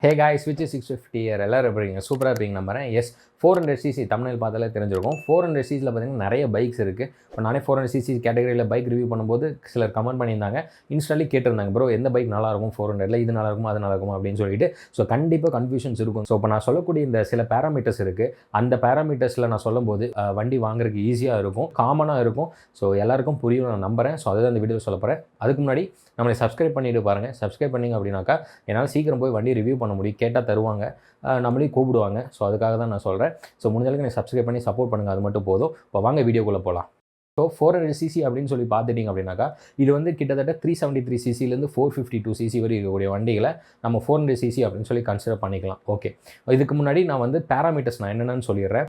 Hey guys, which is 650 here. எல்லாரும் எப்படிங்க சூப்பராக இருப்பீங்க நம்புறேன். எஸ் 400cc தமிழில் பார்த்தாலே தெரிஞ்சிருக்கும். 400cc பார்த்தீங்கன்னா நிறைய பைக்ஸ் இருக்குது. இப்போ நானே 400cc கேட்டகரியில் பைக் ரிவ்யூ பண்ணும்போது சிலர் கமெண்ட் பண்ணியிருந்தாங்க. இன்ஸ்டாலி கேட்டிருந்தாங்க, ப்ரோ எந்த பைக் நல்லாயிருக்கும் 400ல், இது நல்லாயிருக்கும் அது நல்லாயிருக்கும் அப்படின்னு சொல்லிட்டு. ஸோ கண்டிப்பாக கன்ஃபியூஷன்ஸ் இருக்கும். ஸோ இப்போ நான் சொல்லக்கூடிய இந்த சில பேராமீட்டர்ஸ் இருக்குது. அந்த பேராமீட்டர்ஸில் நான் சொல்லும்போது வண்டி வாங்குறதுக்கு ஈஸியாக இருக்கும், காமனாக இருக்கும். ஸோ எல்லாருக்கும் புரியும் நான் நம்புகிறேன். ஸோ அதுதான் இந்த வீடியோ சொல்ல போகிறேன். அதுக்கு முன்னாடி நம்மளை சப்ஸ்கிரைப் பண்ணிட்டு பாருங்கள். சப்ஸ்கிரைப் பண்ணிங்க அப்படின்னாக்கா என்னால் சீக்கிரம் போய் வண்டி ரிவ்யூ பண்ண முடியும். கேட்டால் தருவாங்க, நம்மளையும் கூப்பிடுவாங்க. ஸோ அதுக்காக தான் நான் சொல்கிறேன். ஸோ முடிஞ்சளவுக்கு எனக்கு சப்ஸ்கிரைப் பண்ணி சப்போர்ட் பண்ணுங்கள், அது மட்டும் போதும். இப்போ வாங்க வீடியோக்குள்ளே போகலாம். ஸோ 400cc அப்படின்னு சொல்லி பார்த்துட்டிங்க அப்படின்னாக்கா இது வந்து கிட்டத்தட்ட 373cc 452cc வரை இருக்கக்கூடிய வண்டிகளை நம்ம 400cc அப்படின்னு சொல்லி கன்சிடர் பண்ணிக்கலாம். ஓகே, இதுக்கு முன்னாடி நான் வந்து பேராமீட்டர்ஸ் நான் என்னென்னு சொல்லிடுறேன்.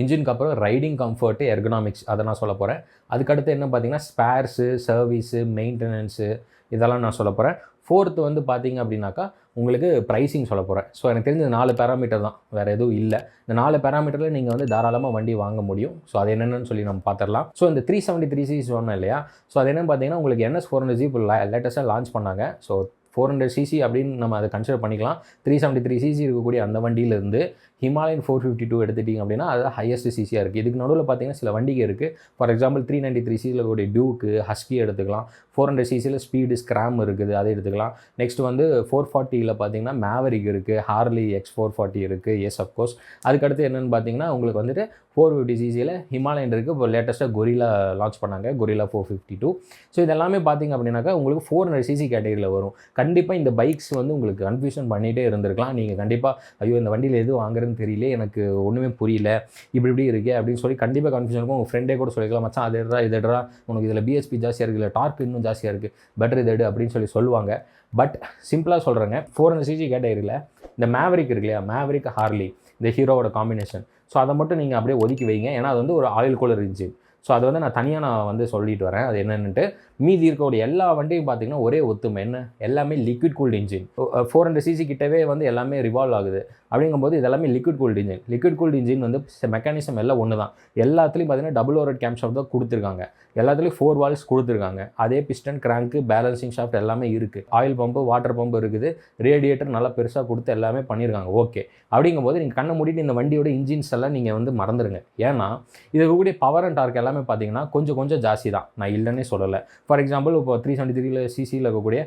இன்ஜினுக்கு அப்புறம் ரைடிங் கம்ஃபர்ட்டு, எர்கனாமிக்ஸ் அதை நான் சொல்ல போகிறேன். அதுக்கடுத்து என்ன பார்த்தீங்கன்னா ஸ்பேர்ஸு, சர்வீஸு, மெயின்டெனன்ஸு இதெல்லாம் நான் சொல்ல போகிறேன். ஃபோர்த்து வந்து பார்த்தீங்க அப்படின்னாக்கா உங்களுக்கு ப்ரைஸிங் சொல்ல போகிறேன். ஸோ எனக்கு தெரிஞ்ச 4 பேராமீட்டர் தான், வேறு எதுவும் இல்லை. இந்த 4 பேராமீட்டரில் நீங்கள் வந்து தாராளமாக வண்டி வாங்க முடியும். ஸோ அது என்னென்னு சொல்லி நம்ம பார்த்துடலாம். ஸோ இந்த 373cc சொன்னேன் இல்லையா, ஸோ அது என்னென்னு பார்த்தீங்கன்னா உங்களுக்கு NS 400 இப்போ லேட்டஸ்ட்டாக லான்ச் பண்ணாங்க. ஸோ 400cc அப்படின்னு நம்ம அதை கன்சிடர் பண்ணிக்கலாம். 373cc இருக்கக்கூடிய அந்த வண்டியிலேருந்து ஹிமாலயன் 452 எடுத்துட்டிங்க அப்படின்னா அது ஹையஸ்ட் சிசியாக இருக்குது. இதுக்கு நடுவில் பார்த்தீங்கன்னா சில வண்டிகை இருக்குது. ஃபார் எக்ஸாம்பிள் 393cc இருக்கக்கூடிய டியூக்கு, ஹஸ்கி எடுத்துக்கலாம். 400cc ஸ்பீடு ஸ்க்ராம் இருக்குது, அதை எடுத்துக்கலாம். நெக்ஸ்ட் வந்து 440 பார்த்தீங்கன்னா மேவரிக் இருக்குது, ஹார்லி X440 இருக்குது. Yes of course. அதுக்கடுத்து என்னென்னு பார்த்தீங்கன்னா உங்களுக்கு வந்துட்டு 450cc ஹிமாலயன் இருக்குது. இப்போ லேட்டஸ்ட்டாக கொரில்லா லான்ச் பண்ணாங்க, கொரில்லா 452. ஸோ இதெல்லாமே பார்த்தீங்க அப்படின்னாக்கா உங்களுக்கு 400cc கேட்டகரியில் வரும். கண்டிப்பாக இந்த பைக்ஸ் வந்து உங்களுக்கு கன்ஃபியூஷன் பண்ணிகிட்டே இருந்திருக்கலாம். நீங்கள் கண்டிப்பாக ஐயோ இந்த வண்டியில் எது வாங்குறதுன்னு தெரியல, எனக்கு ஒன்றுமே புரியல, இப்படி இருக்கே அப்படின்னு சொல்லி கண்டிப்பாக கன்ஃபியூஷன் இருக்கும். உங்கள் ஃப்ரெண்டே கூட சொல்லிக்கலாம், மச்சான் அது எடுறா இது எடுறா, உனக்கு இதில் பிஎஸ்பி ஜாஸ்தியாக இருக்குது, இல்லை டார்க் இன்னும் ஜாஸ்தியாக இருக்குது, பெட்டர் இது எடு அப்படின்னு சொல்லுவாங்க. பட் சிம்பிளாக சொல்கிறேங்க, 400cc கேட்டகரியில் இந்த மேவரிக் இருக்கு இல்லையா, மேவரிக் ஹார்லி இந்த ஹீரோவோட காம்பினேஷன். ஸோ அதை மட்டும் நீங்கள் அப்படியே ஒதுக்கி வைங்க. ஏன்னா அது வந்து ஒரு ஆயில் கூலர் இன்ஜின். ஸோ அது வந்து நான் தனியாக சொல்லிட்டு வரேன் அது என்னென்னுட்டு. மீதி இருக்கக்கூடிய எல்லா வண்டியும் பார்த்தீங்கன்னா ஒரே ஒத்துமை என்ன, எல்லாமே லிக்விட் கூல்டு இன்ஜின். 400cc கிட்டவே வந்து எல்லாமே ரிவால்வ் ஆகுது. அப்படிங்கும்போது இதெல்லாமே liquid cooled engine. Liquid cooled engine வந்து மெக்கானிசம் எல்லாம் ஒன்று தான். எல்லாத்துலேயும் பார்த்தீங்கன்னா டபுள் ஓவர்ஹெட் கேம் ஷாஃப்ட் தான் கொடுத்துருக்காங்க. எல்லாத்துலேயும் 4 வால்ஸ் கொடுத்துருக்காங்க. அதே பிஸ்டன், கிராங்க்கு, பேலன்சிங் ஷாஃப்ட் எல்லாமே இருக்குது. ஆயில் பம்பு, வாட்டர் பம்பு இருக்குது. ரேடியேட்டர் நல்லா பெருசாக கொடுத்து எல்லாமே பண்ணியிருக்காங்க. ஓகே, அப்படிங்கும்போது நீங்கள் கண்ணை மூடிட்டு இந்த வண்டியோட இன்ஜின்ஸ் எல்லாம் நீங்கள் வந்து மறந்துடுங்க. ஏன்னா இது கூடிய பவர் அண்ட் டார்க் எல்லாமே பார்த்தீங்கன்னா கொஞ்சம் ஜாஸ்தி தான், நான் இல்லைன்னே சொல்லலை. ஃபார் எக்ஸாம்பிள் இப்போ 373cc இருக்கக்கூடிய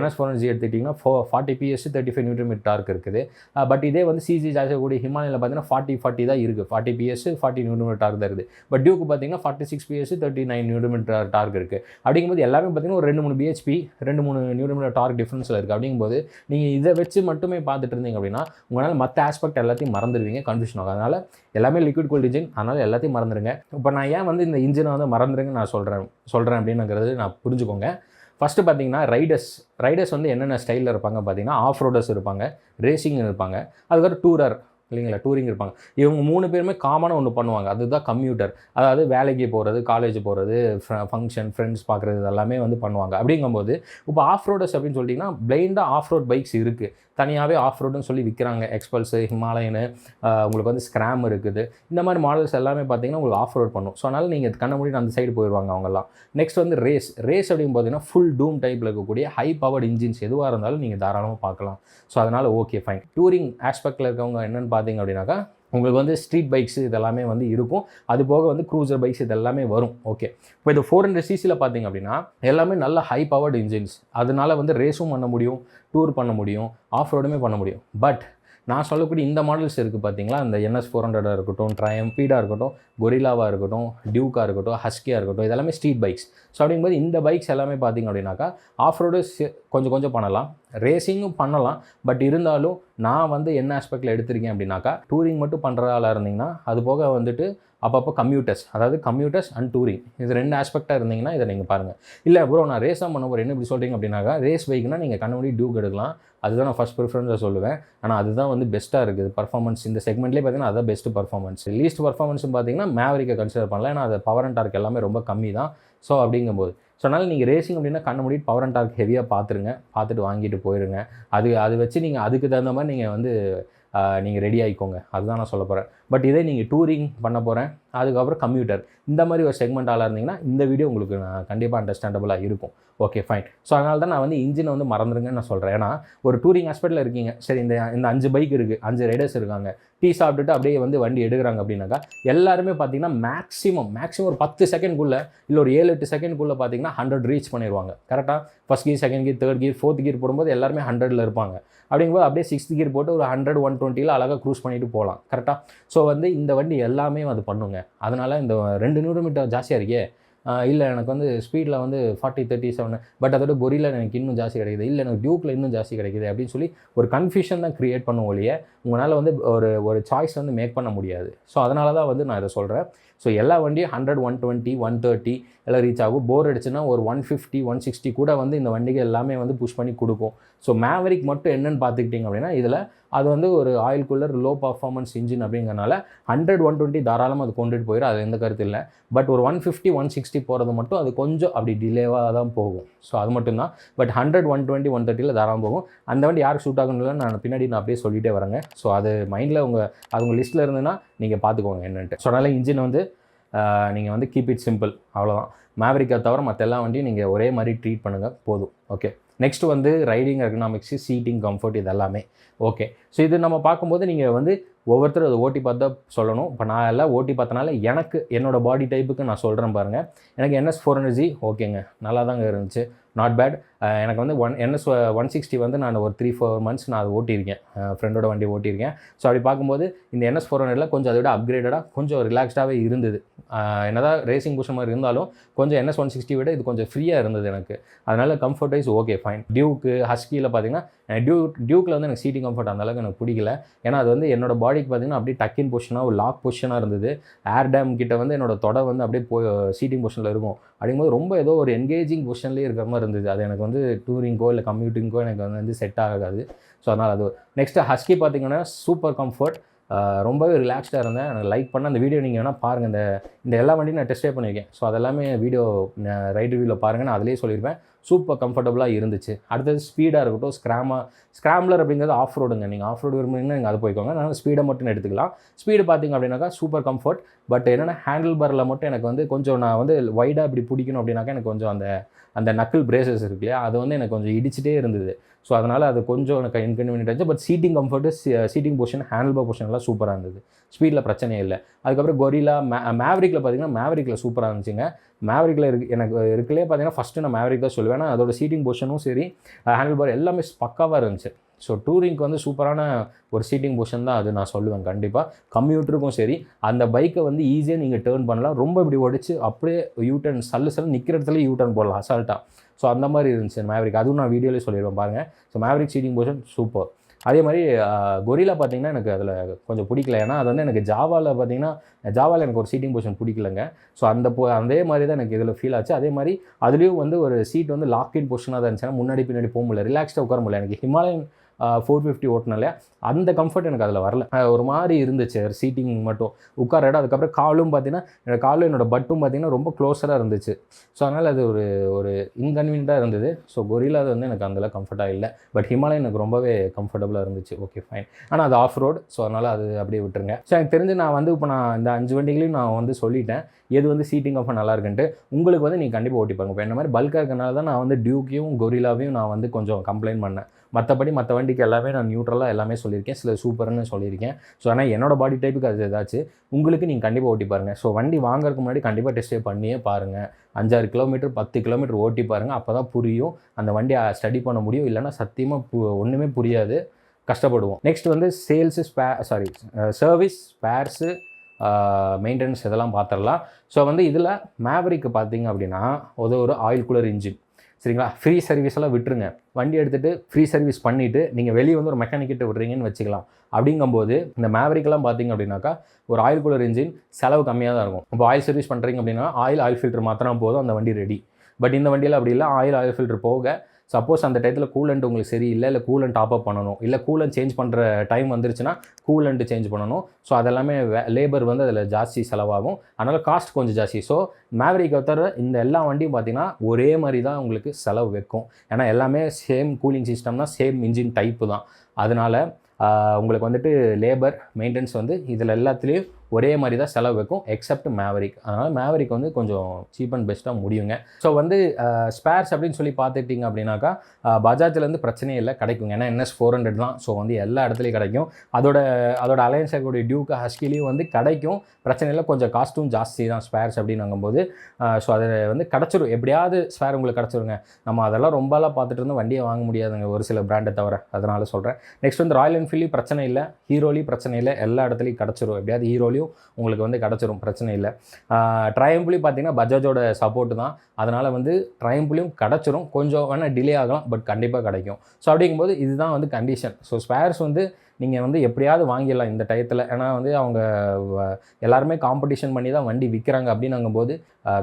NS 400 எடுத்துக்கிட்டிங்கன்னா 40 PS 35 Nm டார்க் இருக்குது. பட் இதே வந்து சிசி ஜாஸ்தியாக கூடிய ஹிமாலயில் பார்த்தீங்கன்னா 40 தான் இருக்குது. 40 PS 40 Nm டார்க் தான் இருக்குது. பட் டியூக்கு பார்த்தீங்கன்னா 46 PS 39 Nm டார்க் இருக்குது. அப்படிங்கும்போது எல்லாமே பார்த்தீங்கன்னா ஒரு 2-3 bhp 2-3 Nm டார்க் டிஃப்ரென்ஸில் இருக்குது. அப்படிங்கும்போது நீங்கள் இதை வச்சு மட்டுமே பார்த்துட்டு இருந்தீங்க அப்படின்னா உங்களால் மற்ற ஆஸ்பெக்ட் எல்லாத்தையும் மறந்துடுவீங்க, கன்ஃபியூஷன் ஆகும். அதனால் எல்லாமே லிக்விட் கூல்டு இன்ஜின், அதனால் எல்லாத்தையும் மறந்துடுங்க. இப்போ நான் ஏன் வந்து இந்த இன்ஜினை வந்து மறந்துடுங்க நான் சொல்கிறேன் அப்படின்னுங்கிறது நான் புரிஞ்சுக்கோங்க. ஃபஸ்ட்டு பார்த்தீங்கன்னா ரைடர்ஸ் வந்து என்னென்ன ஸ்டைலில் இருப்பாங்க பார்த்தீங்கன்னா ஆஃப் ரோடர்ஸ் இருப்பாங்க, ரேசிங் இருப்பாங்க, அதுக்கப்புறம் டூரர் இல்லைங்களா, டூரிங் இருப்பாங்க. இவங்க 3 பேருமே காமனாக ஒன்று பண்ணுவாங்க, அதுதான் கம்யூட்டர். அதாவது வேலைக்கு போகிறது, காலேஜ் போகிறது, ஃபங்க்ஷன், ஃப்ரெண்ட்ஸ் பார்க்குறது இதெல்லாமே வந்து பண்ணுவாங்க. அப்படிங்கும்போது இப்போ ஆஃப் ரோடர்ஸ் அப்படின்னு சொல்லிட்டிங்கன்னா பிளைண்டாக ஆஃப் ரோட் பைக்ஸ் இருக்குது, தனியாகவே ஆஃப் ரோடுன்னு சொல்லி விற்கிறாங்க. எக்ஸ்பல்ஸு, ஹிமாலயனு, உங்களுக்கு வந்து ஸ்க்ராம் இருக்குது. இந்த மாதிரி மாடல்ஸ் எல்லாமே பார்த்தீங்கன்னா உங்களுக்கு ஆஃப் ரோட் பண்ணும். ஸோ அதனால் நீங்கள் கண்ண மூடிட்டு அந்த சைடு போயிடுவாங்க அவங்கெல்லாம். நெக்ஸ்ட் வந்து ரேஸ் அப்படின்னு பார்த்தீங்கன்னா ஃபுல் டூம் டைப்பில் இருக்கக்கூடிய ஹை பவர்ட் இன்ஜின்ஸ் எதுவாக இருந்தாலும் நீங்கள் தாராளமாக பார்க்கலாம். ஸோ அதனால் ஓகே ஃபைன். டூரிங் ஆஸ்பெக்டில் இருக்கவங்க என்னென்னு பார்த்தீங்க அப்படின்னாக்கா உங்களுக்கு வந்து ஸ்ட்ரீட் பைக்ஸ் இதெல்லாமே வந்து இருக்கும். அது போக வந்து க்ரூசர் பைக்ஸ் இதெல்லாமே வரும். ஓகே, இப்போ இது 400cc பார்த்தீங்க அப்படின்னா எல்லாமே நல்ல ஹை பவர்டு இன்ஜின்ஸ். அதனால வந்து ரேஸும் பண்ண முடியும், டூர் பண்ண முடியும், ஆஃப் ரோடுமே பண்ண முடியும். பட் நான் சொல்லக்கூடிய இந்த மாடல்ஸ் இருக்குது பார்த்தீங்களா, இந்த NS 400 இருக்கட்டும், ட்ரையம்பீடாக இருக்கட்டும், கொரில்லாவாக இருக்கட்டும், டியூக்காக இருக்கட்டும், ஹஸ்கியாக இருக்கட்டும், இதெல்லாமே ஸ்ட்ரீட் பைக்ஸ். ஸோ அப்படிங்கும்போது இந்த பைக்ஸ் எல்லாமே பார்த்திங்க அப்படின்னாக்கா ஆஃப் ரோடு கொஞ்சம் பண்ணலாம், ரேசிங்கும் பண்ணலாம். பட் இருந்தாலும் நான் வந்து என்ன ஆஸ்பெக்டில் எடுத்திருக்கேன் அப்படின்னாக்கா டூரிங் மட்டும் பண்ணுறதால இருந்தீங்கன்னா அது போக வந்துட்டு அப்பப்போ கம்யூட்டர்ஸ் அண்ட் டூரிங் இது 2 ஆஸ்பெக்டாக இருந்தீங்கன்னா இதை நீங்கள் பாருங்கள். இல்லை ப்ரோ நான் ரேஸாக பண்ண போகிறேன் என்ன இப்படி சொல்கிறீங்க அப்படின்னாக்கா ரேஸ் பைக்னால் நீங்கள் கண்ணபடி டியூக் எடுக்கலாம். அதுதான் நான் ஃபஸ்ட் ப்ரிஃபரன்ஸாக சொல்லுவேன். ஆனால் அதுதான் வந்து பெஸ்ட்டாக இருக்குது பர்ஃபார்மன்ஸ். இந்த செக்மெண்ட்லேயே பார்த்தீங்கன்னா அதுதான் பெஸ்ட்டு பர்ஃபார்மன்ஸ். லீஸ்ட் பர்ஃபார்மன்ஸும் பார்த்தீங்கன்னா மேவரிக்கை கன்சிடர் பண்ணலாம். ஏன்னா அது பவர் அண்ட் டார்க் எல்லாமே ரொம்ப கம்மி தான். ஸோ அப்படிங்கும்போது அதனால் நீங்கள் ரேசிங் அப்படின்னா கண்ண மூடிட்டு பவர் அண்ட் டார்க் ஹெவியாக பார்த்துட்டு வாங்கிட்டு போயிடுங்க. அது வச்சு நீங்கள் அதுக்கு தகுந்த மாதிரி நீங்கள் வந்து நீங்கள் ரெடி ஆகிக்கோங்க. அதுதான் நான் சொல்ல போகிறேன். பட் இதே நீங்கள் டூரிங் பண்ண போகிறேன், அதுக்கப்புறம் கம்யூட்டர், இந்த மாதிரி ஒரு செக்மெண்ட் ஆளாக இருந்தீங்கன்னா இந்த வீடியோ உங்களுக்கு கண்டிப்பாக அண்டர்ஸ்டாண்டபுளாக இருக்கும். Okay fine. ஸோ அதனால தான் நான் வந்து இன்ஜினை வந்து மறந்துருங்கன்னு நான் சொல்கிறேன். ஏன்னா ஒரு டூரிங் ஆஸ்பெக்டில் இருக்கீங்க, சரி இந்த 5 பைக் இருக்குது, 5 ரைடர்ஸ் இருக்காங்க, டீ சாப்பிட்டுட்டு அப்படியே வந்து வண்டி எடுக்கிறாங்க அப்படின்னாக்கா எல்லாருமே பார்த்தீங்கன்னா மேக்ஸிமம் ஒரு 10 செகண்ட்குள்ளே இல்லை ஒரு 7-8 செகண்ட்குள்ளே பார்த்தீங்கன்னா 100 ரீச் பண்ணிடுவாங்க. கரெக்டாக first gear, second gear, third gear, fourth gear போடும்போது எல்லாருமே 100ல் இருப்பாங்க. அப்படிங்கும்போது அப்படியே 6th கியர் போட்டு ஒரு 100, 120ல் அழகாக க்ரூஸ் பண்ணிட்டு போகலாம். கரெக்டாக. ஸோ வந்து இந்த வண்டி எல்லாமே அது பண்ணுங்க. அதனால் இந்த 2 நியூரோமீட்டர் ஜாஸ்தியாக இருக்கே, இல்லை எனக்கு வந்து ஸ்பீடில் வந்து 40, 37, பட் அதோட கொரில்லா எனக்கு இன்னும் ஜாஸ்தி கிடைக்குது, இல்லை எனக்கு டியூக்கில் இன்னும் ஜாஸ்தி கிடைக்குது அப்படின்னு சொல்லி ஒரு கன்ஃபியூஷன் தான் க்ரியேட் பண்ணும் ஒழிய உங்களால் வந்து ஒரு சாய்ஸ் வந்து மேக் பண்ண முடியாது. ஸோ அதனால தான் வந்து நான் இதை சொல்கிறேன். ஸோ எல்லா வண்டியும் 100, 120, 130 எல்லாம் ரீச் ஆகும். போர் அடிச்சுன்னா ஒரு 150, 160 கூட வந்து இந்த வண்டிகள் எல்லாமே வந்து புஷ் பண்ணி கொடுக்கும். ஸோ மேவரிக் மட்டும் என்னென்னு பார்த்துக்கிட்டிங்க அப்படின்னா இதில் அது வந்து ஒரு oil cooler, low performance engine அப்படிங்கிறனால 100, 120 தாராளமாக அது கொண்டுட்டு போயிடும், அது எந்த கருத்து இல்லை. பட் ஒரு 150, 160 போகிறது மட்டும் அது கொஞ்சம் அப்படி டிலேவாக தான் போகும். ஸோ அது மட்டும்தான். பட் 100, 120, 130ல் தாராளமாக போகும். அந்த வண்டி யாருக்கு சூட் ஆகணும்ல நான் பின்னாடி அப்படியே சொல்லிகிட்டே வரேங்க. ஸோ அது மைண்டில் அது உங்கள் லிஸ்ட்டில் இருந்ததுன்னா நீங்கள் பார்த்துக்கோங்க என்னென்ட்டு. ஸோ அதனால் இன்ஜின் வந்து நீங்கள் வந்து கீப் இட் சிம்பிள், அவ்வளோதான். மேவரிக்கை தவிர மற்ற எல்லா வண்டியும் நீங்கள் ஒரே மாதிரி ட்ரீட் பண்ணுங்கள், போதும். ஓகே. நெக்ஸ்ட் வந்து ரைடிங், எர்கனாமிக்ஸு, சீட்டிங், கம்ஃபர்ட், இது எல்லாமே ஓகே. ஸோ இது நம்ம பார்க்கும்போது நீங்கள் வந்து ஒவ்வொருத்தரும் அதை ஓட்டி பார்த்து தான் சொல்லணும். இப்போ நான் எல்லாம் ஓட்டி பார்த்தனால எனக்கு என்னோடய பாடி டைப்புக்கு நான் சொல்கிறேன் பாருங்கள். எனக்கு NS 400G ஓகேங்க, நல்லா தாங்க இருந்துச்சு, நாட் பேட். எனக்கு வந்து NS 160 வந்து நான் ஒரு 3-4 months நான் அதை ஓட்டியிருக்கேன், ஃப்ரெண்டோட வண்டி ஓட்டியிருக்கேன். ஸோ அப்படி பார்க்கும்போது இந்த NS 400ல் கொஞ்சம் அதை விட அப்கிரேடடாக கொஞ்சம் ரிலாக்ஸ்டாகவே இருந்தது. என்னதான் ரேசிங் புஷ் மாதிரி இருந்தாலும் கொஞ்சம் NS 160 விட இது கொஞ்சம் ஃப்ரீயாக இருந்தது எனக்கு. அதனால் கம்ஃபர்ட் வைஸ் ஓகே ஃபைன். டியூக்கு, ஹஸ்கியில் பார்த்தீங்கன்னா டியூக்கில் வந்து எனக்கு சீட்டிங் கம்ஃபர்ட் அந்தளவுக்கு எனக்கு பிடிக்கல. ஏன்னா அது வந்து என்னோடய பாடிக்கு பார்த்தீங்கன்னா அப்படியே டக்கின் பொசிஷனாக ஒரு லாக் பொசிஷனாக இருந்தது. ஏர் டேம் கிட்ட வந்து என்னோடய தொடை வந்து அப்படியே சீட்டிங் பொசிஷனில் இருக்கும். அப்படிங்கும்போது ரொம்ப ஏதோ ஒரு என்கேஜிங் பொசிஷன்லேயே இருக்கிற மாதிரி இருந்தது. அது எனக்கு வந்து டூரிங்கோ இல்லை கம்யூட்டிங்கோ எனக்கு வந்து செட் ஆகாது. ஸோ அதனால் அது. நெக்ஸ்ட்டு ஹஸ்கி பார்த்தீங்கன்னா சூப்பர் கம்ஃபர்ட், ரொம்பவே ரிலாக்ஸ்டாக இருந்தேன். எனக்கு லைக் பண்ண அந்த வீடியோ நீங்கள் வேணால் பாருங்கள். இந்த எல்லா வண்டியும் நான் டெஸ்ட்டே பண்ணியிருக்கேன். ஸோ அதெல்லாமே வீடியோ ரைட் ரிவ்யூவில் பாருங்கள், நான் அதிலே சொல்லியிருப்பேன். சூப்பர் கம்ஃபர்டபுளாக இருந்துச்சு. அடுத்தது ஸ்பீடாக இருக்கட்டும், ஸ்க்ராம்லர் அப்படிங்கிறது ஆஃப் ரோடுங்க. நீங்கள் ஆஃப் ரோடு விரும்புனீங்கன்னா நீங்கள் அதை போய்க்கோங்க. நான் ஸ்பீடை மட்டும் எடுத்துக்கலாம். ஸ்பீடு பார்த்திங்க அப்படின்னாக்கா சூப்பர் கம்ஃபர்ட். பட் என்னென்னா ஹேண்டில் பாரில் மட்டும் எனக்கு வந்து கொஞ்சம் நான் வந்து வைடாக இப்படி பிடிக்கணும் அப்படின்னாக்கா எனக்கு கொஞ்சம் அந்த நக்கிள் பிரேசஸ் இருக்கு இல்லையா, அது வந்து எனக்கு கொஞ்சம் இடிச்சிட்டே இருந்தது. ஸோ அதனால் அது கொஞ்சம் எனக்கு இன்கன்வீனியன்ட் ஆச்சு. But seating comfort, seating position, handle bar position எல்லாம் சூப்பராக இருந்தது. ஸ்பீடில் பிரச்சனையே இல்லை. அதுக்கப்புறம் கொரில்லா, மேவரிக்கில் பார்த்தீங்கன்னா மேவரிக்கில் சூப்பராக இருந்துச்சுங்க. மேவரிக்கில் எனக்கு இருக்குல்லே பார்த்தீங்கன்னா ஃபஸ்ட்டு நான் மேவரிக் தான் சொல்லுவேன். அதோட சீட்டிங் பொசிஷனும் சரி, ஹேண்டில் பார் எல்லாமே பக்காவாக இருந்துச்சு. ஸோ டூரிங்க்கு வந்து சூப்பரான ஒரு சீட்டிங் பொசிஷன் தான் அது நான் சொல்லுவேன் கண்டிப்பாக. கம்யூட்டருக்கும் சரி, அந்த பைக்கை வந்து ஈஸியாக நீங்கள் டேர்ன் பண்ணலாம். ரொம்ப இப்படி ஒடிச்சு அப்படியே யூட்டர்ன் சல்லு நிற்கிற இடத்துல யூட்டர்ன் போடலாம் அசால்ட்டாக. ஸோ அந்த மாதிரி இருந்துச்சு மேவரிக். அதுவும் நான் வீடியோலேயே சொல்லிடுவேன் பாருங்கள். So Maverick seating position super. அதே மாதிரி கொரில்லா பார்த்தீங்கன்னா எனக்கு அதில் கொஞ்சம் பிடிக்கல. ஏன்னா அது வந்து எனக்கு ஜாவாவில் எனக்கு ஒரு சீட்டிங் பொசிஷன் பிடிக்கலங்க. ஸோ அதே மாதிரி தான் எனக்கு இதில் ஃபீல் ஆச்சு. அதே மாதிரி அதுலேயும் வந்து ஒரு சீட் வந்து லாக்இன் பொசிஷனாக தான் இருந்துச்சுன்னா முன்னாடி பின்னாடி போக முடியல, ரிலாக்ஸ்டாக உட்கார முடியல. எனக்கு ஹிமாலயன் 450 ஓட்டினாலே அந்த கம்ஃபர்ட் எனக்கு அதில் வரல. ஒரு மாதிரி இருந்துச்சு சீட்டிங் மட்டும் உட்கார இடம். அதுக்கப்புறம் காலும் பார்த்தீங்கன்னா காலும் என்னோட பட்டும் பார்த்தீங்கன்னா ரொம்ப க்ளோஸராக இருந்துச்சு. ஸோ அதனால் அது ஒரு இன்கன்வீனியண்ட்டாக இருந்தது. ஸோ கொரில்லா அது வந்து எனக்கு அந்தளவு கம்ஃபர்ட்டாக இல்லை. பட் ஹிமாலயன் எனக்கு ரொம்பவே கம்ஃபர்டபுளாக இருந்துச்சு. Okay fine. ஆனால் அது ஆஃப் ரோடு. ஸோ அதனால் அது அப்படியே விட்டுருங்க. ஸோ எனக்கு தெரிஞ்சு நான் வந்து இப்போ நான் இந்த 5 வண்டிகளையும் நான் வந்து சொல்லிட்டேன் எது வந்து சீட்டிங் கம்ஃபர்ட் நல்லா இருக்குன்ட்டு. உங்களுக்கு வந்து நீங்கள் கண்டிப்பாக ஓட்டி பாருங்க. இப்போ என்ன மாதிரி பல்காக இருக்கனால தான் நான் வந்து டியூக்கையும் கொரில்லாவையும் நான் வந்து கொஞ்சம் கம்ப்ளைண்ட் பண்ணேன். மற்றபடி மற்ற வண்டிக்கு எல்லாமே நான் நியூட்ரலாக எல்லாமே சொல்லியிருக்கேன், சில சூப்பர்னு சொல்லியிருக்கேன். ஸோ ஆனால் என்னோடய பாடி டைப்புக்கு அது ஏதாச்சும் உங்களுக்கு நீங்கள் கண்டிப்பாக ஓட்டி பாருங்கள். ஸோ வண்டி வாங்குறதுக்கு முன்னாடி கண்டிப்பாக டெஸ்ட் பண்ணியே பாருங்கள். 5-6 கிலோமீட்டர் 10 கிலோமீட்டர் ஓட்டி பாருங்கள். அப்போ தான் புரியும், அந்த வண்டியை ஸ்டடி பண்ண முடியும். இல்லைனா சத்தியமாக ஒன்றுமே புரியாது, கஷ்டப்படுவோம். நெக்ஸ்ட் வந்து சர்வீஸ், ஸ்பேர்ஸு, மெயின்டெனன்ஸ் இதெல்லாம் பார்த்துடலாம். ஸோ வந்து இதில் மேவரிக்கு பார்த்தீங்க அப்படின்னா ஒரு ஆயில் கூலர் இன்ஜின், சரிங்களா. ஃப்ரீ சர்வீஸ் எல்லாம் விட்டுருங்க. வண்டி எடுத்துகிட்டு ஃப்ரீ சர்வீஸ் பண்ணிவிட்டு நீங்கள் வெளியே வந்து ஒரு மெக்கானிக்கிட்ட விட்றீங்கன்னு வச்சுக்கலாம். அப்படிங்கும்போது இந்த மேவரிக்கெல்லாம் பார்த்தீங்க அப்படின்னாக்கா ஒரு ஆயில் கூலர் இன்ஜின் செலவு கம்மியாக தான் இருக்கும். இப்போ ஆயில் சர்வீஸ் பண்ணுறீங்க அப்படின்னா ஆயில் ஃபில்டர் மாற்றினா போதும், அந்த வண்டி ரெடி. பட் இந்த வண்டியில் அப்படி இல்லை. ஆயில் ஃபில்டர் போக சப்போஸ் அந்த டயத்தில் கூலண்ட் உங்களுக்கு சரியில்லை, இல்லை கூலண்ட் டாப் அப் பண்ணணும், இல்லை கூலண்ட் சேஞ்ச் பண்ணுற டைம் வந்துருச்சுன்னா கூலண்ட் சேஞ்ச் பண்ணணும். ஸோ அதெல்லாமே லேபர் வந்து அதில் ஜாஸ்தி செலவாகும். அதனால் காஸ்ட் கொஞ்சம் ஜாஸ்தி. ஸோ மேவரிக்கை தவிர இந்த எல்லா வண்டியும் பார்த்தீங்கன்னா ஒரே மாதிரி தான் உங்களுக்கு செலவு வைக்கும். ஏன்னா எல்லாமே சேம் கூலிங் சிஸ்டம் தான், சேம் இன்ஜின் டைப்பு தான். அதனால் உங்களுக்கு வந்துட்டு லேபர் மெயின்டெனன்ஸ் வந்து இதில் எல்லாத்துலேயும் ஒரே மாதிரி தான் செலவு வைக்கும் எக்ஸப்ட் மேவரிக். அதனால் மேவரிக் வந்து கொஞ்சம் சீப் அண்ட் பெஸ்ட்டாக முடியுங்க. ஸோ வந்து ஸ்பேர்ஸ் அப்படின்னு சொல்லி பார்த்துட்டிங்க அப்படின்னாக்கா பஜாஜ்லேருந்து பிரச்சனையே இல்லை, கிடைக்குங்க. ஏன்னா NS 400 தான். ஸோ வந்து எல்லா இடத்துலையும் கிடைக்கும். அதோட அலையன்ஸ் இருக்கக்கூடிய டியூக்கு ஹஸ்கிலையும் வந்து கிடைக்கும், பிரச்சனை இல்லை. கொஞ்சம் காஸ்ட்டும் ஜாஸ்தி தான் ஸ்பேர்ஸ் அப்படின்னுங்கும்போது. ஸோ அது வந்து கிடச்சிரும், எப்படியாவது ஸ்பேர் உங்களுக்கு கிடச்சிருங்க. நம்ம அதெல்லாம் ரொம்பலாம் பார்த்துட்டு இருந்தால் வண்டியை வாங்க முடியாதுங்க, ஒரு சில பிராண்டை தவிர. அதனால சொல்கிறேன். நெக்ஸ்ட் வந்து ராயல் என்ஃபீல்ட்லேயும் பிரச்சனை இல்லை, ஹீரோலையும் பிரச்சனை இல்லை, எல்லா இடத்துலையும் கிடச்சிரும். எப்படியாவது ஹீரோலையும் உங்களுக்கு வந்து கிடச்சிரும், பிரச்சனை இல்லை. ட்ரையம்ப்லேயும் பார்த்தீங்கன்னா பஜாஜோட சப்போர்ட் தான். அதனால் வந்து ட்ரையம்ப்லேயும் கிடச்சிரும், கொஞ்சம் வேணால் டிலே ஆகலாம், பட் கண்டிப்பாக கிடைக்கும். ஸோ அப்படிங்கும்போது இதுதான் வந்து கண்டிஷன். ஸோ ஸ்பேர்ஸ் வந்து நீங்கள் வந்து எப்படியாவது வாங்கிடலாம் இந்த டயத்தில். ஏன்னா வந்து அவங்க எல்லாருமே காம்படிஷன் பண்ணி தான் வண்டி விற்கிறாங்க. அப்படின்னுங்கும்போது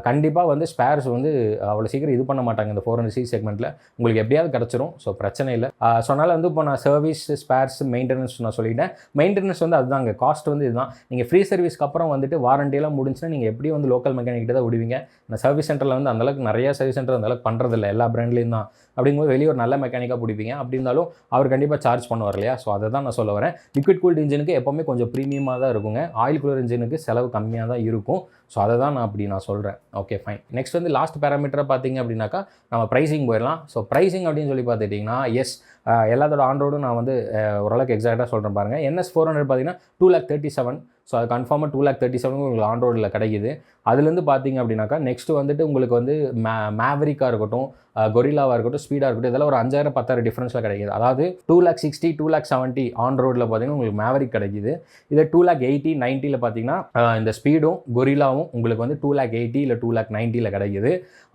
கண்டிப்பாக வந்து ஸ்பேர்ஸ் வந்து அவ்வளோ சீக்கிரம் இது பண்ண மாட்டாங்க இந்த 400cc செக்மெண்ட்டில். உங்களுக்கு எப்படியாவது கிடச்சிரும். ஸோ பிரச்சனை இல்லை. ஸோ அதனால் வந்து இப்போ நான் சர்வீஸ், ஸ்பேர்ஸ், மெயின்டெனன்ஸ் நான் சொல்லிட்டேன். மெயின்டெனன்ஸ் வந்து அதுதாங்க, காஸ்ட் வந்து இதுதான். நீங்கள் ஃப்ரீ சர்வீஸ்க்கு அப்புறம் வந்துட்டு வாரண்டியெல்லாம் முடிஞ்சுன்னா நீங்கள் எப்படியும் வந்து லோக்கல் மெக்கானிக்கிட்ட தான் விடுவீங்க. இந்த சர்வீஸ் சென்டரில் வந்து அந்தளவுக்கு நிறையா சர்வீஸ் சென்டர் அந்தளவுக்கு பண்ணுறதில்ல, எல்லா பிராண்ட்லேயும் தான். அப்படிங்கும்போது வெளியே ஒரு நல்ல மெக்கானிக்காக பிடிப்பீங்க. அப்படி இருந்தாலும் அவர் கண்டிப்பாக சார்ஜ் பண்ணுவார் இல்லையா? ஸோ அதை தான் நான் சொல்ல வரேன். லிக்விட் கூல்டு இன்ஜினுக்கு எப்போவுமே கொஞ்சம் ப்ரீமியமாக தான் இருக்குங்க. ஆயில் கூலர் இன்ஜினுக்கு செலவு கம்மியாக தான் இருக்கும். ஸோ அதை தான் நான் சொல்கிறேன். Okay fine. நெக்ஸ்ட் வந்து லாஸ்ட் பேராமீட்டரை பார்த்தீங்க அப்படின்னாக்கா நம்ம ப்ரைஸிங் போயிடலாம். ஸோ ப்ரைஸிங் அப்படின்னு சொல்லி பார்த்துட்டிங்கன்னா எஸ், எல்லாத்தோட ஆன்ரோடும் நான் வந்து ஓரளவுக்கு எக்ஸாக்டாக சொல்கிறேன் பாருங்கள். NS 400 பார்த்தீங்கன்னா 2,37,000. ஸோ அது கன்ஃபார்மாக 2,37,000 உங்களுக்கு ஆன்ரோடில் கிடைக்குது. அதுலேருந்து பார்த்தீங்க அப்படின்னாக்கா நெக்ஸ்ட்டு வந்துட்டு உங்களுக்கு வந்து மேவரிக்காக இருக்கட்டும், கொரில்லாவாக இருக்கட்டும், ஸ்பீடாக இருக்கட்டும், இதெல்லாம் ஒரு 5,000 10,000 டிஃப்ரென்ஸில் கிடைக்குது. அதாவது 2,60,000 2,70,000 ஆன் ரோடில் பார்த்தீங்கன்னா உங்களுக்கு மேவரிக் கிடைக்குது. இதே 2,80,000 90 பார்த்தீங்கன்னா இந்த ஸ்பீடும் கொரில்லாவும் உங்களுக்கு வந்து 2,80,000 இல்லை 2,90,000 கிடைக்குது.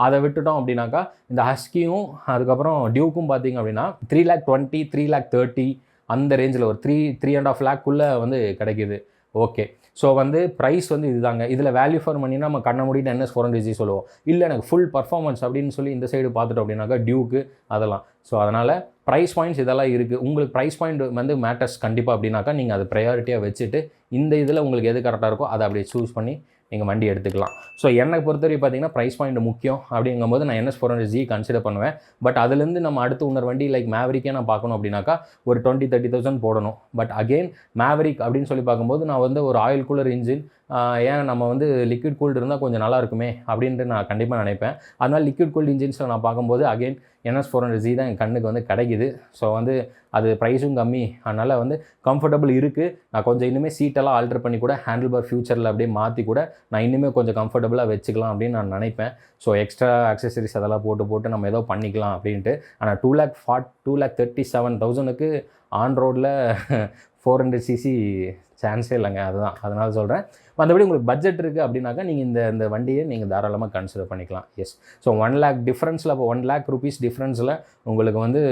அதை விட்டுட்டோம் அப்படின்னாக்கா இந்த ஹஸ்கியும் அதுக்கப்புறம் டியூக்கும் பார்த்தீங்க அப்படின்னா 3,20,000 3,30,000 அந்த ரேஞ்சில் ஒரு 3.5 லேக்குள்ளே வந்து கிடைக்கிது. ஓகே. ஸோ வந்து ப்ரைஸ் வந்து இதுதாங்க. இதில் வேல்யூ ஃபார் மணினா நம்ம கண்ண மூடிட்டு NS 400cc சொல்லுவோம். இல்லை எனக்கு ஃபுல் பர்ஃபார்மன்ஸ் அப்படின்னு சொல்லி இந்த சைடு பார்த்துட்டோம் அப்படின்னாக்கா டியூக்கு அதெல்லாம். ஸோ அதனால் ப்ரைஸ் பாயிண்ட்ஸ் இதெல்லாம் இருக்குது. உங்களுக்கு ப்ரைஸ் பாயிண்ட் வந்து மேட்டர்ஸ் கண்டிப்பாக அப்படின்னாக்கா நீங்கள் அது ப்ரையாரிட்டியாக வச்சுட்டு இந்த இதில் உங்களுக்கு எது கரெக்டாக இருக்கோ அதை அப்படியே சூஸ் பண்ணி நீங்கள் வண்டி எடுத்துக்கலாம். ஸோ என்னை பொறுத்தவரை பார்த்தீங்கன்னா ப்ரைஸ் பாயிண்ட் முக்கியம். அப்படிங்கும்போது நான் NS 400 கன்சிடர் பண்ணுவேன். பட் அதுலேருந்து நம்ம அடுத்து இன்னொரு வண்டி லைக் மேவரிக்கே நான் பார்க்கணும் அப்படின்னாக்கா ஒரு 20,000-30,000 போடணும். பட் அகெயின் மேவரிக் அப்படின்னு சொல்லி பார்க்கும்போது நான் வந்து ஒரு ஆயில் கூலர் இன்ஜின், ஏன் நம்ம வந்து லிக்விட் கூல்டு இருந்தால் கொஞ்சம் நல்லா இருக்குமே அப்படின்ட்டு நான் கண்டிப்பாக நினைப்பேன். அதனால் லிக்விட் கூல்டு இன்ஜின்ஸில் நான் பார்க்கும்போது அகெயின் NS 400 தான் என் கண்ணுக்கு வந்து கிடைக்குது. ஸோ வந்து அது ப்ரைஸும் கம்மி, அதனால் வந்து கம்ஃபர்டபுள் இருக்குது. நான் கொஞ்சம் இன்னுமே சீட்டெல்லாம் ஆல்டர் பண்ணி கூட ஹேண்டில் பார் ஃபியூச்சரில் அப்படியே மாற்றி கூட நான் இன்னுமே கொஞ்சம் கம்ஃபர்டபுளாக வச்சுக்கலாம் அப்படின்னு நான் நினைப்பேன். ஸோ எக்ஸ்ட்ரா அக்சசரிஸ் அதெல்லாம் போட்டு நம்ம ஏதோ பண்ணிக்கலாம் அப்படின்ட்டு. ஆனால் 2,37,000 ஆன் ரோடில் 400cc சான்ஸே இல்லைங்க. அதுதான், அதனால் சொல்கிறேன். மற்றபடி உங்களுக்கு பட்ஜெட் இருக்குது அப்படின்னாக்கா நீங்கள் இந்த வண்டியை நீங்கள் தாராளமாக கன்சிடர் பண்ணிக்கலாம். எஸ். ஸோ 1 lakh டிஃப்ரென்ஸில், அப்போ 1 lakh rupees டிஃப்ரென்ஸில் உங்களுக்கு வந்து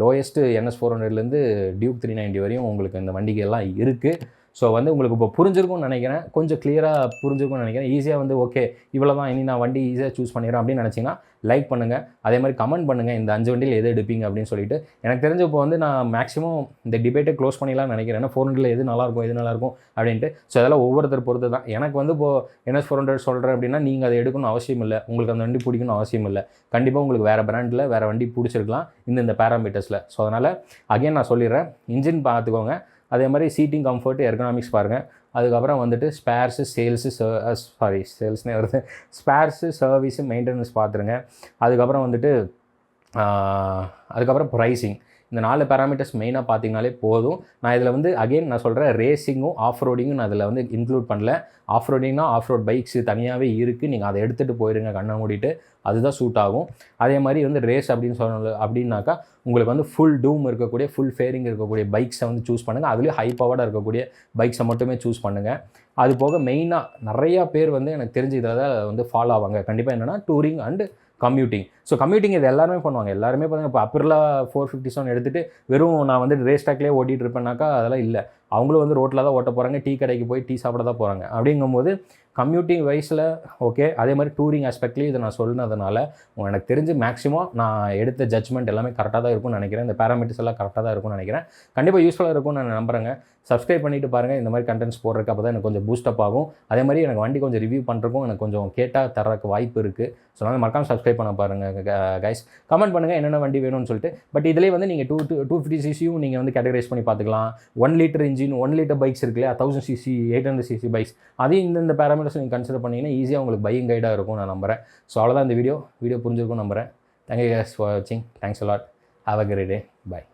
லோயஸ்ட்டு NS 400லேருந்து டியூக் 390 வரையும் உங்களுக்கு இந்த வண்டிக்கு எல்லாம் இருக்குது. ஸோ வந்து உங்களுக்கு இப்போ புரிஞ்சிருக்கும்னு நினைக்கிறேன், கொஞ்சம் கிளியராக புரிஞ்சிருக்கும்னு நினைக்கிறேன். ஈஸியாக வந்து ஓகே இவ்வளோ தான், இனி நான் வண்டி ஈஸியாக சூஸ் பண்ணிடுறேன் அப்படின்னு நினச்சிங்கன்னா லைக் பண்ணுங்கள். அதே மாதிரி கமெண்ட் பண்ணுங்கள் இந்த 5 வண்டியில் எது எடுப்பீங்க அப்படின்னு சொல்லிட்டு. எனக்கு தெரிஞ்ச இப்போ வந்து நான் மேக்ஸிமம் இந்த டிபேட்டை க்ளோஸ் பண்ணிடலாம்னு நினைக்கிறேன். ஏன்னா 400 எது நல்லாயிருக்கும் அப்படின்ட்டு. ஸோ அதெல்லாம் ஒவ்வொருத்தர் பொறுத்து தான். எனக்கு வந்து இப்போது NS 400 சொல்கிறேன் அப்படின்னா நீங்கள் அதை எடுக்கணும்னு அவசியம் இல்லை, உங்களுக்கு அந்த வண்டி பிடிக்கணும்னு அவசியம் இல்லை. கண்டிப்பாக உங்களுக்கு வேறு பிராண்டில் வேறு வண்டி பிடிச்சிருக்கலாம் இந்த பேராமீட்டர்ஸில். ஸோ அதனால் அகைன் நான் சொல்லிடுறேன், இன்ஜின் பார்த்துக்கோங்க. அதே மாதிரி சீட்டிங் கம்ஃபர்ட், எர்கனாமிக்ஸ் பாருங்கள். அதுக்கப்புறம் வந்துட்டு ஸ்பேர்ஸு, சேல்ஸ்னே வருது, ஸ்பேர்ஸு, சர்வீஸு, மெயின்டெனன்ஸ் பார்த்துருங்க. அதுக்கப்புறம் வந்துட்டு அதுக்கப்புறம் ப்ரைஸிங். இந்த 4 பேராமீட்டர்ஸ் மெயினாக பார்த்தீங்கனாலே போதும். நான் இதில் வந்து அகெயின் நான் சொல்கிறேன், ரேசிங்கும் ஆஃப் ரோடிங்கும் நான் இதில் வந்து இன்க்ளூட் பண்ணல. ஆஃப் ரோடிங்னா ஆஃப் ரோட் பைக்ஸு தனியாகவே இருக்குது, நீங்கள் அதை எடுத்துகிட்டு போயிடுங்க கண்ணை மூடிட்டு, அதுதான் சூட் ஆகும். அதே மாதிரி வந்து ரேஸ் அப்படின்னு அப்படின்னாக்கா உங்களுக்கு வந்து ஃபுல் டூம் இருக்கக்கூடிய, ஃபுல் ஃபேரிங் இருக்கக்கூடிய பைக்ஸை வந்து சூஸ் பண்ணுங்கள். அதுலேயும் ஹை பவர்டாக இருக்கக்கூடிய பைக்ஸை மட்டுமே சூஸ் பண்ணுங்கள். அது போக மெயினாக நிறையா பேர் வந்து எனக்கு தெரிஞ்சு இதில் தான் வந்து ஃபாலோ ஆவாங்க. கண்டிப்பாக என்னென்னா touring and commuting. So commuting இது எல்லாருமே பண்ணுவாங்க. எல்லாருமே பார்த்தீங்கன்னா இப்போ அப்பிர்லா 457 எடுத்துகிட்டு வெறும் நான் வந்து ரேஸ் ட்ராக்லேயே ஓட்டிகிட்டு இருப்பேன்னாக்கா அதெல்லாம் இல்லை. அவங்களும் வந்து ரோட்டில் தான் ஓட்ட போகிறாங்க, டீ கடைக்கு போய் டீ சாப்பிட தான் போகிறாங்க. அப்படிங்கும்போது கம்யூட்டிங் வைஸில் ஓகே. அதே மாதிரி டூரிங் ஆஸ்பெக்ட்லேயும் இதை நான் சொன்னதுனால எனக்கு தெரிஞ்சு மேக்ஸிமம் நான் எடுத்த ஜட்ஜ்மெண்ட் எல்லாமே கரெக்டாக தான் இருக்கும்னு நினைக்கிறேன். இந்த பேராமீட்டர்ஸ் எல்லாம் கரெக்டாக தான் இருக்கும்னு நினைக்கிறேன். கண்டிப்பாக யூஸ்ஃபுல்லாக இருக்கும்னு நான் நம்புறேங்க. சப்ஸ்கிரைப் பண்ணிட்டு பாருங்கள், இந்த மாதிரி கண்டென்ட்ஸ் போடுறதுக்கு அப்போ தான் எனக்கு கொஞ்சம் பூஸ்டப் ஆகும். அதே மாதிரி எனக்கு வண்டி கொஞ்சம் ரிவ்யூ பண்ணுறதுக்கும் எனக்கு கொஞ்சம் கேட்டால் தர்றதுக்கு வாய்ப்பு இருக்குது. ஸோ அதனால் மறக்காமல் சப்ஸ்கிரைப் பண்ண பாருங்கள். கைஸ். கமெண்ட் பண்ணுங்கள் என்னென்ன வண்டி வேணும்னு சொல்லிட்டு. பட் இதிலே வந்து நீங்கள் 250 சிசியும் நீங்கள் வந்து கேட்டகரைஸ் பண்ணி பார்த்துக்கலாம். 1 லிட்டர் இன்ஜின் 1 லிட்டர் பைக்ஸ் இருக்கு இல்லையா, 1000 சிசி 800 சிசி பைக்ஸ், அதையும் இந்த பேராமீட்டர்ஸ் நீங்கள் கன்சிடர் பண்ணிங்கன்னா ஈஸியாக உங்களுக்கு பையிங் கைடாக இருக்கும் நான் நம்புகிறேன். ஸோ அவ்வளோதான் இந்த வீடியோ புரிஞ்சிருக்கும் நம்புகிறேன். தேங்க்யூ கைஸ் ஃபார் வாட்சிங். Thanks a lot. Have a great day. By.